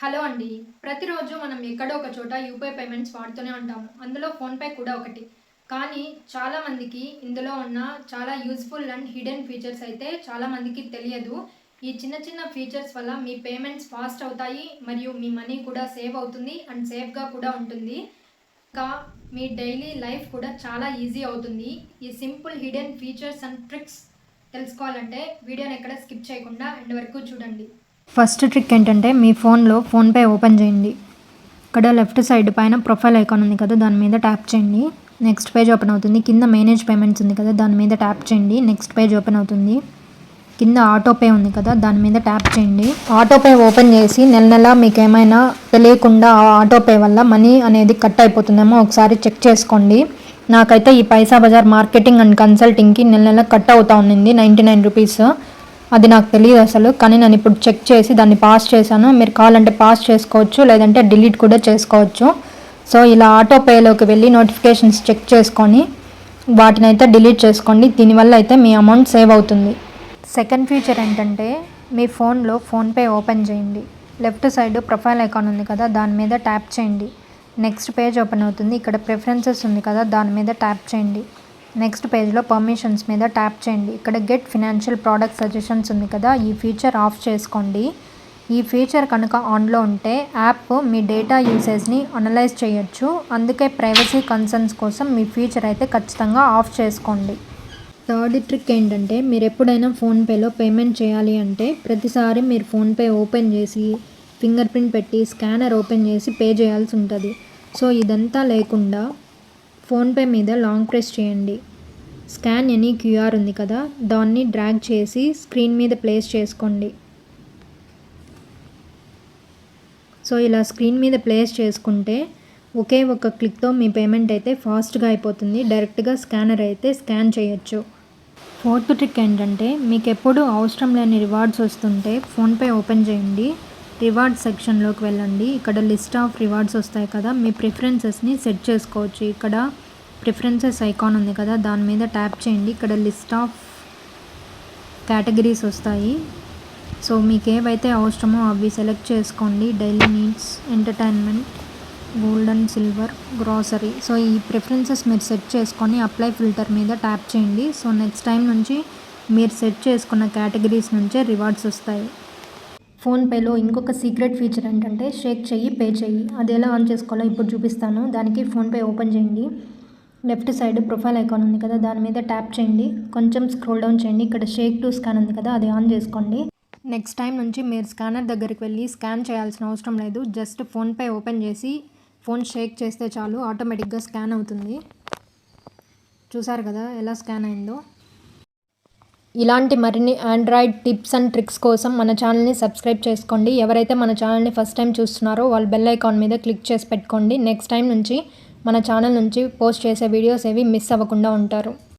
Hello అండి. ప్రతిరోజు మనం ఎక్కడో ఒక చోట యూపీఐ పేమెంట్స్ వాడుతూనే ఉంటాము. అందులో ఫోన్‌పే కూడా ఒకటి. కానీ చాలామందికి ఇందులో ఉన్న చాలా యూజ్‌ఫుల్ అండ్ హిడెన్ ఫీచర్స్ అయితే చాలామందికి తెలియదు. ఈ చిన్న చిన్న ఫీచర్స్ వల్ల మీ పేమెంట్స్ ఫాస్ట్ అవుతాయి. మరియు మీ మనీ కూడా సేవ్ అవుతుంది అండ్ సేఫ్‌గా కూడా ఉంటుంది. ఇంకా మీ డైలీ లైఫ్ కూడా చాలా ఈజీ అవుతుంది. ఈ simple hidden features and tricks తెలుసుకోవాలంటే వీడియోని ఎక్కడ స్కిప్ చేయకుండా ఎండ్ వరకు చూడండి. ఫస్ట్ ట్రిక్ ఏంటంటే మీ ఫోన్లో ఫోన్పే ఓపెన్ చేయండి. ఇక్కడ లెఫ్ట్ సైడ్ పైన ప్రొఫైల్ ఐకాన్ ఉంది కదా, దాని మీద ట్యాప్ చేయండి. నెక్స్ట్ పేజ్ ఓపెన్ అవుతుంది. కింద మేనేజ్ పేమెంట్స్ ఉంది కదా, దాని మీద ట్యాప్ చేయండి. నెక్స్ట్ పేజ్ ఓపెన్ అవుతుంది. కింద ఆటోపే ఉంది కదా, దాని మీద ట్యాప్ చేయండి. ఆటోపే ఓపెన్ చేసి నెల మీకు ఏమైనా తెలియకుండా ఆ ఆటోపే వల్ల మనీ అనేది కట్ అయిపోతుందేమో ఒకసారి చెక్ చేసుకోండి. నాకైతే ఈ పైసా బజార్ మార్కెటింగ్ అండ్ కన్సల్టింగ్కి నెల కట్ అవుతా ఉంది 99 రూపీస్. అది నాకు తెలియదు అసలు, కానీ నేను ఇప్పుడు చెక్ చేసి దాన్ని పాస్ చేశాను. మీరు కావాలంటే పాస్ చేసుకోవచ్చు, లేదంటే డిలీట్ కూడా చేసుకోవచ్చు. సో ఇలా ఆటోపేలోకి వెళ్ళి నోటిఫికేషన్స్ చెక్ చేసుకొని వాటిని అయితే డిలీట్ చేసుకోండి. దీనివల్ల అయితే మీ అమౌంట్ సేవ్ అవుతుంది. సెకండ్ ఫీచర్ ఏంటంటే మీ ఫోన్లో ఫోన్పే ఓపెన్ చేయండి. లెఫ్ట్ సైడ్ ప్రొఫైల్ ఐకాన్ ఉంది కదా, దాని మీద ట్యాప్ చేయండి. నెక్స్ట్ పేజ్ ఓపెన్ అవుతుంది. ఇక్కడ ప్రిఫరెన్సెస్ ఉంది కదా, దాని మీద ట్యాప్ చేయండి. నెక్స్ట్ పేజ్లో పర్మిషన్స్ మీద ట్యాప్ చేయండి. ఇక్కడ గెట్ ఫినాన్షియల్ ప్రోడక్ట్ సజెషన్స్ ఉంది కదా, ఈ ఫీచర్ ఆఫ్ చేసుకోండి. ఈ ఫీచర్ కనుక ఆన్లో ఉంటే యాప్ మీ డేటా యూసేజ్ని అనలైజ్ చేయొచ్చు. అందుకే ప్రైవసీ కన్సర్న్స్ కోసం మీ ఫీచర్ అయితే ఖచ్చితంగా ఆఫ్ చేసుకోండి. థర్డ్ ట్రిక్ ఏంటంటే మీరు ఎప్పుడైనా ఫోన్పేలో పేమెంట్ చేయాలి అంటే ప్రతిసారి మీరు ఫోన్పే ఓపెన్ చేసి ఫింగర్ ప్రింట్ పెట్టి స్కానర్ ఓపెన్ చేసి పే చేయాల్సి ఉంటుంది. సో ఇదంతా లేకుండా ఫోన్పే మీద లాంగ్ ప్రెస్ చేయండి. స్కాన్ ఎనీ క్యూఆర్ ఉంది కదా, దాన్ని డ్రాగ్ చేసి స్క్రీన్ మీద ప్లేస్ చేసుకోండి. సో ఇలా స్క్రీన్ మీద ప్లేస్ చేసుకుంటే ఒకే ఒక క్లిక్తో మీ పేమెంట్ అయితే ఫాస్ట్గా అయిపోతుంది. డైరెక్ట్గా స్కానర్ అయితే స్కాన్ చేయొచ్చు. ఫోర్త్ ట్రిక్ ఏంటంటే మీకు ఎప్పుడు అవసరం లేని రివార్డ్స్ వస్తుంటే ఫోన్పే ఓపెన్ చేయండి. రివార్డ్స్ సెక్షన్లోకి వెళ్ళండి. ఇక్కడ లిస్ట్ ఆఫ్ రివార్డ్స్ వస్తాయి కదా, మీ ప్రిఫరెన్సెస్ని సెట్ చేసుకోవచ్చు. ఇక్కడ ప్రిఫరెన్సెస్ ఐకాన్ ఉంది కదా, దాని మీద ట్యాప్ చేయండి. ఇక్కడ లిస్ట్ ఆఫ్ కేటగిరీస్ వస్తాయి. సో మీకు ఏవైతే అవసరమో అవి సెలెక్ట్ చేసుకోండి. Daily needs, entertainment, gold and silver, grocery. So ఈ ప్రిఫరెన్సెస్ మీరు సెట్ చేసుకొని అప్లై ఫిల్టర్ మీద ట్యాప్ చేయండి. సో నెక్స్ట్ టైం నుంచి మీరు సెట్ చేసుకున్న కేటగిరీస్ నుంచే రివార్డ్స్ వస్తాయి. ఫోన్పేలో ఇంకొక సీక్రెట్ ఫీచర్ ఏంటంటే షేక్ చెయ్యి పే చెయ్యి. అది ఎలా ఆన్ చేసుకోవాలో ఇప్పుడు చూపిస్తాను. దానికి ఫోన్పే ఓపెన్ చేయండి. లెఫ్ట్ సైడ్ ప్రొఫైల్ ఐకాన్ ఉంది కదా, దాని మీద ట్యాప్ చేయండి. కొంచెం స్క్రోల్ డౌన్ చేయండి. ఇక్కడ షేక్ టు స్కాన్ ఉంది కదా, అది ఆన్ చేసుకోండి. నెక్స్ట్ టైం నుంచి మీరు స్కానర్ దగ్గరికి వెళ్ళి స్కాన్ చేయాల్సిన అవసరం లేదు. జస్ట్ ఫోన్పే ఓపెన్ చేసి ఫోన్ షేక్ చేస్తే చాలు, ఆటోమేటిక్గా స్కాన్ అవుతుంది. చూసారు కదా ఎలా స్కాన్ అయిందో. ఇలాంటి మరిన్ని ఆండ్రాయిడ్ టిప్స్ అండ్ ట్రిక్స్ కోసం మన ఛానల్ని సబ్స్క్రైబ్ చేసుకోండి. ఎవరైతే మన ఛానల్ని ఫస్ట్ టైం చూస్తున్నారో వాళ్ళు బెల్ ఐకాన్ మీద క్లిక్ చేసి పెట్టుకోండి. నెక్స్ట్ టైం నుంచి మన ఛానల్ నుంచి పోస్ట్ చేసే వీడియోస్ ఏవి మిస్ అవ్వకుండా ఉంటారు.